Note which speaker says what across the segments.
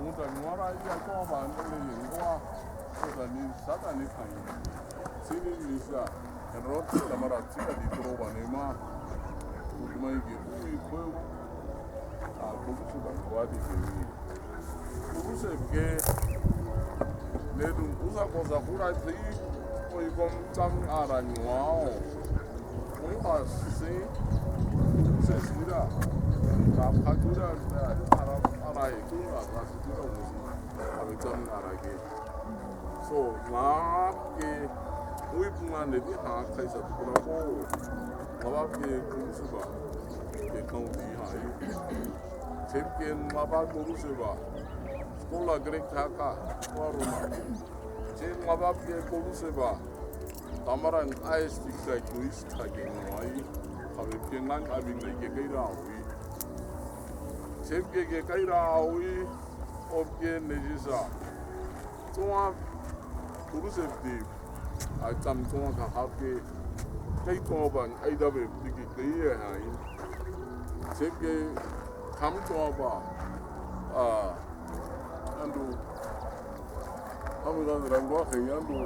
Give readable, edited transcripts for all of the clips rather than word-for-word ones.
Speaker 1: muda ngora ya ko ba ndele ngwa ko da ni sata ni kai sini ni sa rot tamara tsika di ko ba ne ma ko mai ge ko a ko su ba ko di ge ko se ge ne du usa ko sa kura ti ko i kom tam ara ngwa ko ba se sira Kapakura ara itu adalah sudah musik abicam arage so ngap ke ui pungan lebih hak kai satu berapa ngap ke kusuba ke kau di hari sebken ngap kusuba sekolah grek haka waruna jen ngap ke kusuba tamaran ais tiksa kuis kaki ngawai kami pengang abing lagi kira sebke ke kaira aui obke nejisa toa kurusefti atam toa ka hapke kai toa ban aidabe diki kai hai sebke kam toa ba andu amudan rangwa kai andu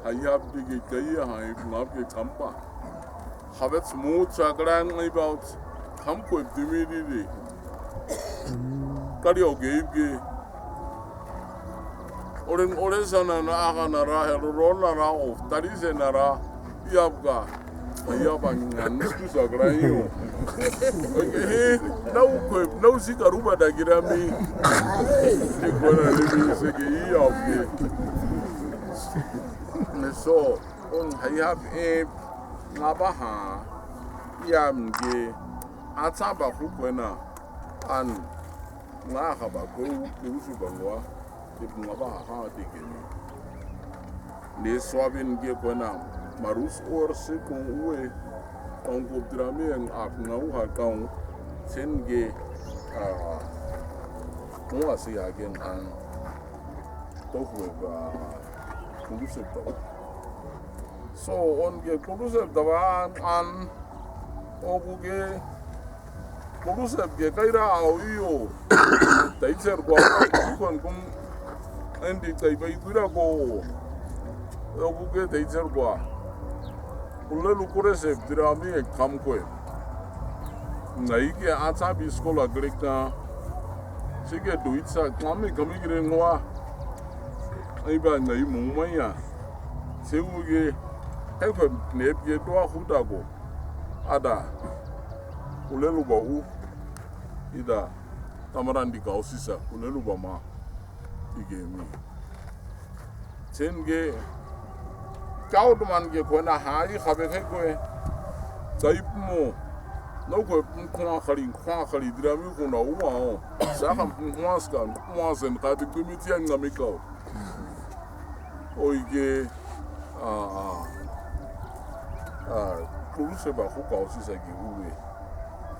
Speaker 1: hayap diki kai hai ngapke kampa habet smooth chakran about हमको दिमेरी रे करियो गेबगे ओरे सना ना आगा ना रा है role ना रा ओ तरी से ना रा याबगा याबा नस्कु सगरायो ओके नौ सी करूबा दा गिरामी कोना लेबी से के याबगे ने सो on hayab e ngabaha yamge ataba kukwena an ngaha ba ko usu bangwa ke ngaba ha dikeni ne swabin ge kwena marus or se ko uwe on ko drame en ap ngau ha kaun senge ko asi again an to ba kudu so on ge kudu da an obuge Kurusep ge kaira au iyo taitser kwa kon kum endi tai bai dura ko obuge taitser kwa ulelu kuresep drami ek kam ko nai ke acha bi skola grekta sige duitsa kami kami gre ngwa ai ba nai mumaya seuge helko ne bi to huta ko ada ulelu ba ida tamaran di kau sisa ulelu ba ma igemi cenge kau teman ge ko na hari khabe khai ko taip mo no ko kwa khali drami ko na uwa sa kham mwaskan mwasen ka di komitian ngamiko oige kuruse ba ko kau sisa ge uwe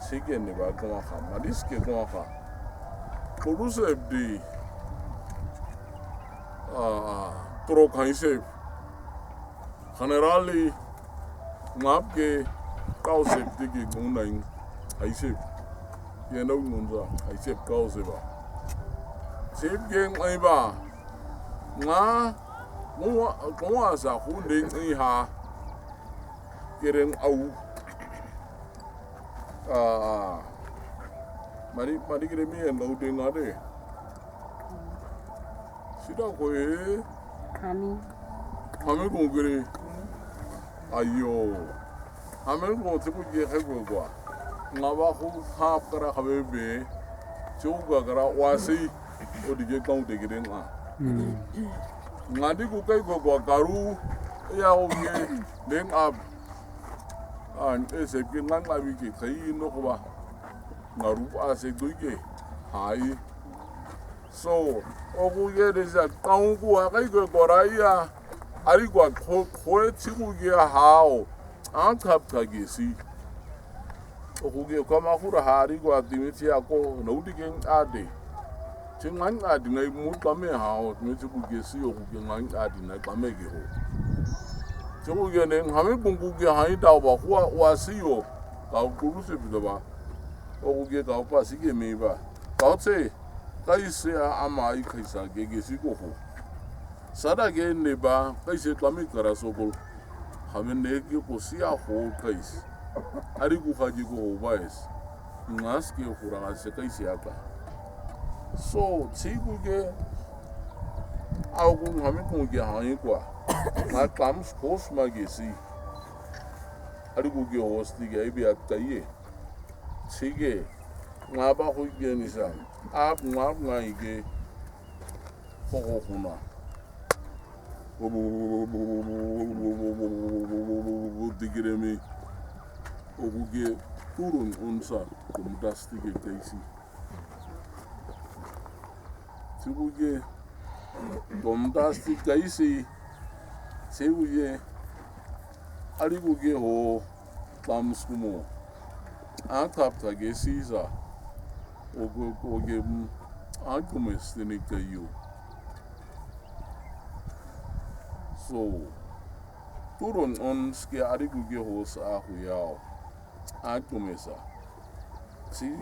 Speaker 1: Sige ne ba kuma ka madiske kuma ka kuruse di tro kaise generali ngapke kause digi gunain aise ye no nunza aise kause ba sip gen ai ba nga mo sa hunde ni ha keren au mari kire mi en lo ding ade sida ko e kami ko kire ayo ame ko tipu ge he ko kwa ngaba khu khap kara khabe be chuga kara wasi odige kaung de kire nga ngadi ku kai ko kwa karu ya o ge leng ab an ese ke ngang la wi ke kai no ko ba ngaru ase duike hai so ogu ye de za kaung ku kai ko koraia ari kwa khoe chiku ge hao an kap ka ge si ogu ge kama khura hari kwa dimiti ako no digen ade chingan ade ngai mu kame hao dimiti ku ge si ogu ge ngang ade na kame ge ho Jogo ge ne hame bungu ge hai da ba wa si yo ka ku se bi ba o ge ka pa si ge me ba Kautse kaise ama ikaisa gegesi goho. Sada ge neba kaise klami karasokol. Hamene ge kosia ho kais. Ari gu haji go bais. Ngas ke huranga se kaise aka. So tsigu ge au gu hami ku ge hain kwa. Na klams kos magesi. Ari gu ge hosti ge ibi aktaye. Tsige ngaba hu ge nisa. Ap ngab ngai ge ho kuna. Digiremi oguge turun unsa kumdastige kaisi tuguge kumdasti kaisi sebuye ariguge ho tamskumo atapta gesisa oge agumestini kayu. So, turun ons ke ariguge hos ahuyao agumesa. Si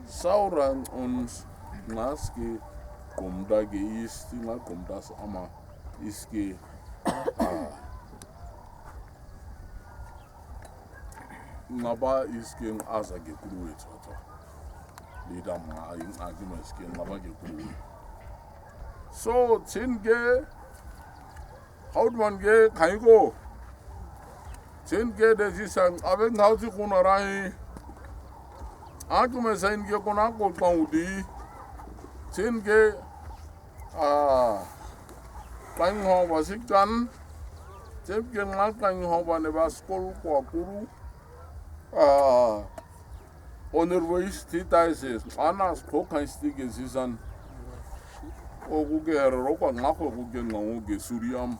Speaker 1: sauran ons naske komdage isti na komdas ama iske ngaba iske azage kruwe tata. Lida ma agumeske ngaba ge kruwe. So, tinge Hautman ge kaiko. Chen ge decision aben hausi kuna rai. Aku mesain ge kuna ko kaudi. Chen ge kain ho wasikkan. Chen ge ngal kain ho bane baskol ko kuru. Onerweis titaises anas ko kain stige sisan. Oguge roko ngako guge ngonge suriam.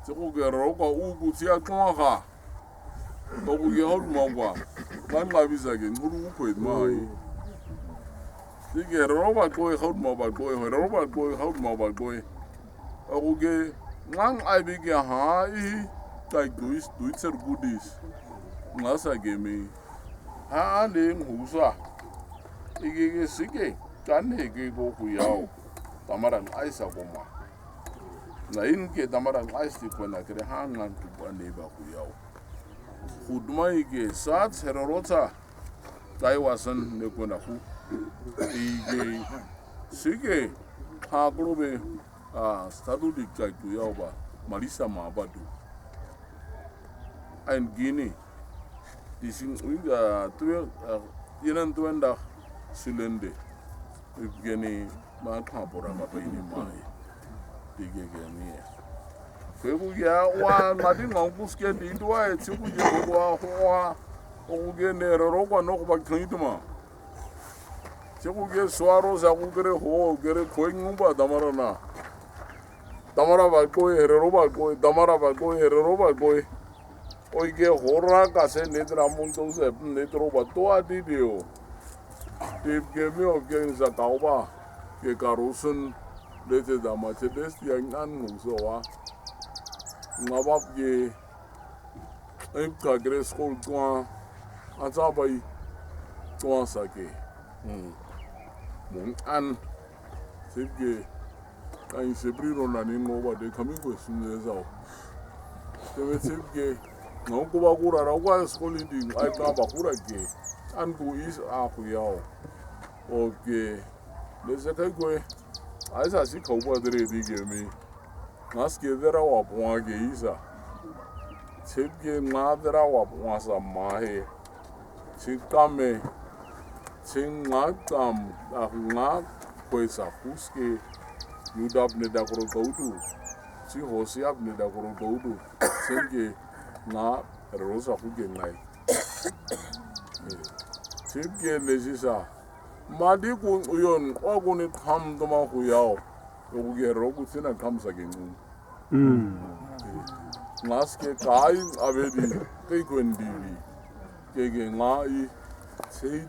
Speaker 1: Tsuge roka ugu tia tuanga. Togu ye hot mangwa. Kan ngabisa ge nguru ukwet mai. Tige roba koi hot maba koi roba koi hot maba koi. Oguge ngang aibige ha I tai duitser goodies. Ngasa ge me. Ha ande ngusa. Ige sige kan ge go kuyao. Tamaran aisa goma. Na inke tamaran aisti kona kere hangan ku neba kuyao. Khudmai ke sat herorota taiwasan ne kona ku. Ige sige hakrobe stadu dikai kuyao ba marisa mabadu. Ein gini dising uinga tuwe yenan tuenda silende. Gini ma kapora ma ini mai. Digegeni. Kwebu ya wa ngadi ngombuske ndindwa etsiku je wa oge ne rorokwa no ba khinituma. Tsiku ge swaro za kugere ho gere koi ngumba damarana. Damara ba koi heroba koi damara ba koi heroba koi. Oige horra ka se netra mundo se netro ba to adidio. Tip ge me oge za tauba ke karusun Dete da Mercedes yang ngusoa ngabab ge ka gre school kwa azabai kwa sake mun an sibge kan sebriro na ni ngoba de kami ko sunne zao tebe sibge ngoko ba kura ra kwa school di ai ka ba kura ge an ku is a ku yao oge le se kai ko Aisa si kaupa dere dige me. Nas ke dera wa pwa ge isa. Chip ge na dera wa pwa sa mahe. Chikame. Ching nga tam nga koisa huske. Yudap ne da koro kaudu. Chi hosiap ne da koro kaudu. Chenge nga rosa huge ngai. Chip ge le sisa. Madi kun uyon oguni tham doma huyao oguge rogu sina kamsa gengu ngaske kai abedi kai kwendi kege ngai sei